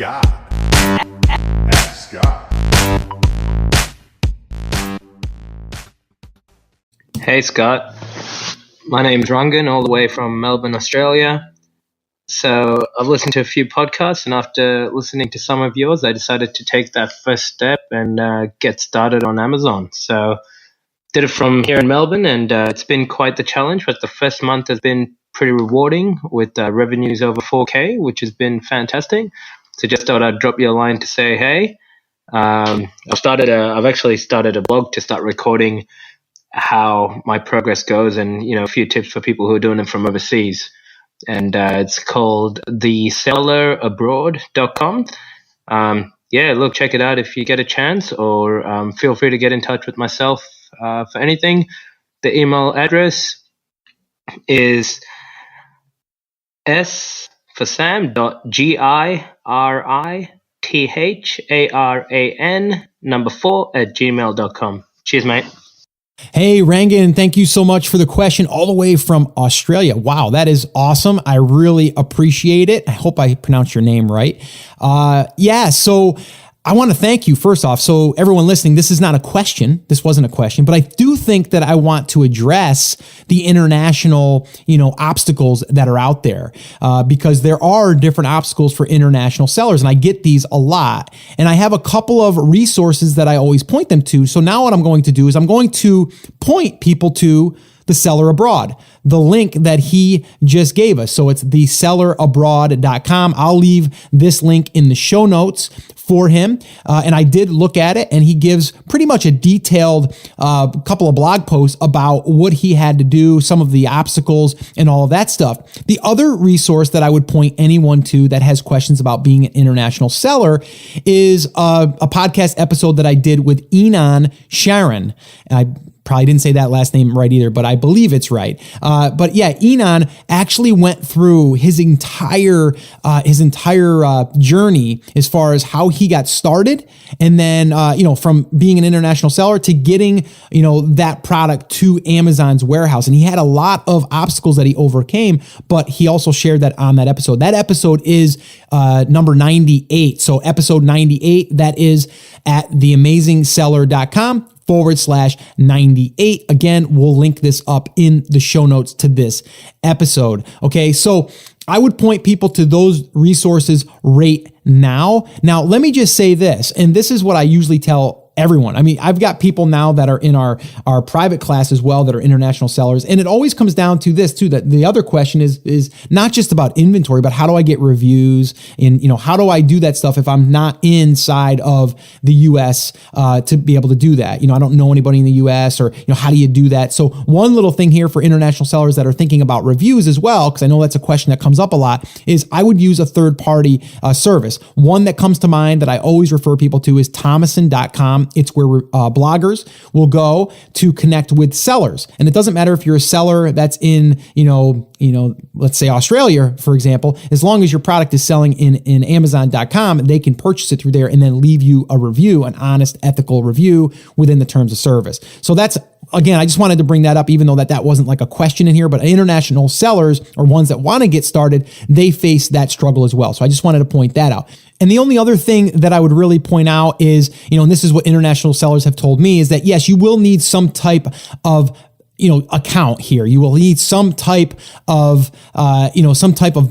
God. Ask God. Hey Scott, my name's Rangan, all the way from Melbourne, Australia. So I've listened to a few podcasts, and after listening to some of yours, I decided to take that first step and get started on Amazon. So did it from here in Melbourne, and it's been quite the challenge, but the first month has been pretty rewarding with revenues over 4K, which has been fantastic. So just thought I'd drop you a line to say, hey, I've actually started a blog to start recording how my progress goes, and a few tips for people who are doing it from overseas. And it's called thesellerabroad.com. Look, check it out if you get a chance, or feel free to get in touch with myself for anything. The email address is s for Sam .GIRITHARAN4 Cheers, mate. Hey, Rangan, thank you so much for the question all the way from Australia. Wow, that is awesome. I really appreciate it. I hope I pronounced your name right. So I want to thank you first off. So everyone listening, this is not a question. This wasn't a question, but I do think that I want to address the international, obstacles that are out there, because there are different obstacles for international sellers. And I get these a lot. And I have a couple of resources that I always point them to. So now what I'm going to do is I'm going to point people to The Seller Abroad, the link that he just gave us. So it's thesellerabroad.com. I'll leave this link in the show notes for him. And I did look at it, and he gives pretty much a detailed couple of blog posts about what he had to do, some of the obstacles and all of that stuff. The other resource that I would point anyone to that has questions about being an international seller is a podcast episode that I did with Enon Sharon. I probably didn't say that last name right either, but I believe it's right. But yeah, Enon actually went through his entire journey as far as how he got started, and then from being an international seller to getting that product to Amazon's warehouse. And he had a lot of obstacles that he overcame, but he also shared that on that episode. That episode is number 98. So episode 98, that is at theamazingseller.com/98. Again, we'll link this up in the show notes to this episode. Okay, so I would point people to those resources right now. Now, let me just say this, and this is what I usually tell everyone. I mean, I've got people now that are in our private class as well that are international sellers. And it always comes down to this too, that the other question is not just about inventory, but how do I get reviews, and how do I do that stuff if I'm not inside of the US to be able to do that? I don't know anybody in the US, or how do you do that? So one little thing here for international sellers that are thinking about reviews as well, because I know that's a question that comes up a lot, is I would use a third-party service. One that comes to mind that I always refer people to is Thomason.com. It's where bloggers will go to connect with sellers. And it doesn't matter if you're a seller that's in, let's say Australia, for example, as long as your product is selling in Amazon.com, they can purchase it through there and then leave you a review, an honest, ethical review within the terms of service. So that's, again, I just wanted to bring that up, even though that wasn't like a question in here, but international sellers, or ones that want to get started, they face that struggle as well. So I just wanted to point that out. And the only other thing that I would really point out is, and this is what international sellers have told me, is that yes, you will need some type of account here. You will need some type of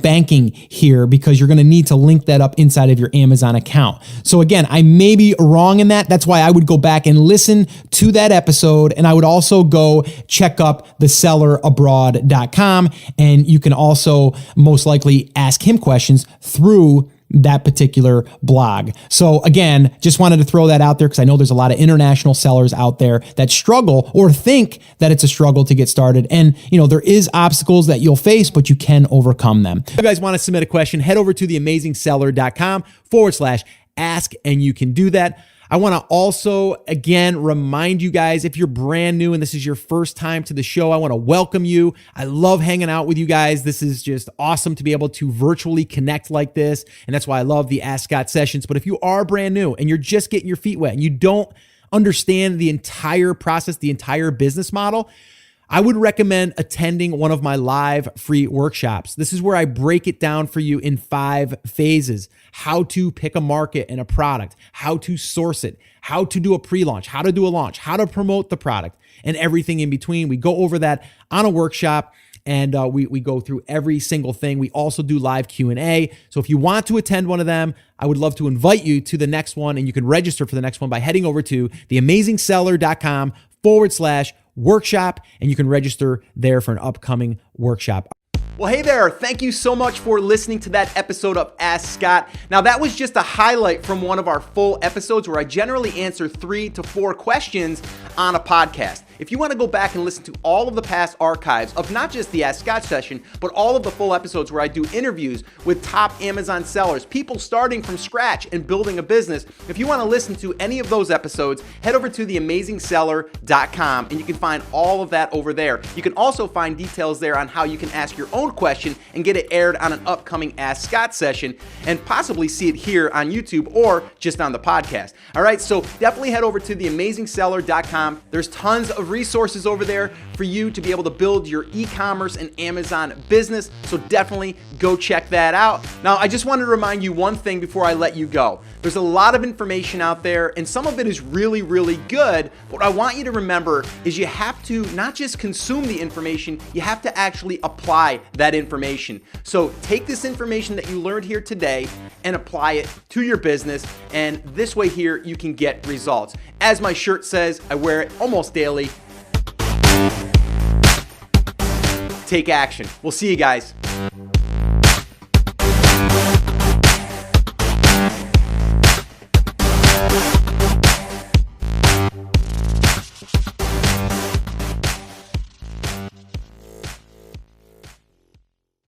banking here, because you're going to need to link that up inside of your Amazon account. So again, I may be wrong in that. That's why I would go back and listen to that episode. And I would also go check up thesellerabroad.com. And you can also most likely ask him questions through that particular blog. So again, just wanted to throw that out there, because I know there's a lot of international sellers out there that struggle or think that it's a struggle to get started. And there is obstacles that you'll face, but you can overcome them. If you guys want to submit a question, head over to theamazingseller.com/ask, and you can do that. I want to also, again, remind you guys, if you're brand new and this is your first time to the show, I want to welcome you. I love hanging out with you guys. This is just awesome to be able to virtually connect like this. And that's why I love the Ask Scott sessions. But if you are brand new and you're just getting your feet wet and you don't understand the entire process, the entire business model, I would recommend attending one of my live free workshops. This is where I break it down for you in 5 phases: how to pick a market and a product, how to source it, how to do a pre-launch, how to do a launch, how to promote the product, and everything in between. We go over that on a workshop, and we go through every single thing. We also do live Q&A. So if you want to attend one of them, I would love to invite you to the next one, and you can register for the next one by heading over to theamazingseller.com/workshop, and you can register there for an upcoming workshop. Well, hey there. Thank you so much for listening to that episode of Ask Scott. Now, that was just a highlight from one of our full episodes where I generally answer 3 to 4 questions on a podcast. If you want to go back and listen to all of the past archives of not just the Ask Scott session, but all of the full episodes where I do interviews with top Amazon sellers, people starting from scratch and building a business, if you want to listen to any of those episodes, head over to theamazingseller.com and you can find all of that over there. You can also find details there on how you can ask your own question and get it aired on an upcoming Ask Scott session and possibly see it here on YouTube or just on the podcast. All right, so definitely head over to theamazingseller.com. There's tons of resources over there for you to be able to build your e-commerce and Amazon business, so definitely go check that out. Now, I just wanted to remind you one thing before I let you go. There's a lot of information out there, and some of it is really, really good. What I want you to remember is you have to not just consume the information, you have to actually apply that information. So take this information that you learned here today and apply it to your business, and this way here you can get results. As my shirt says, I wear it almost daily. Take action. We'll see you guys.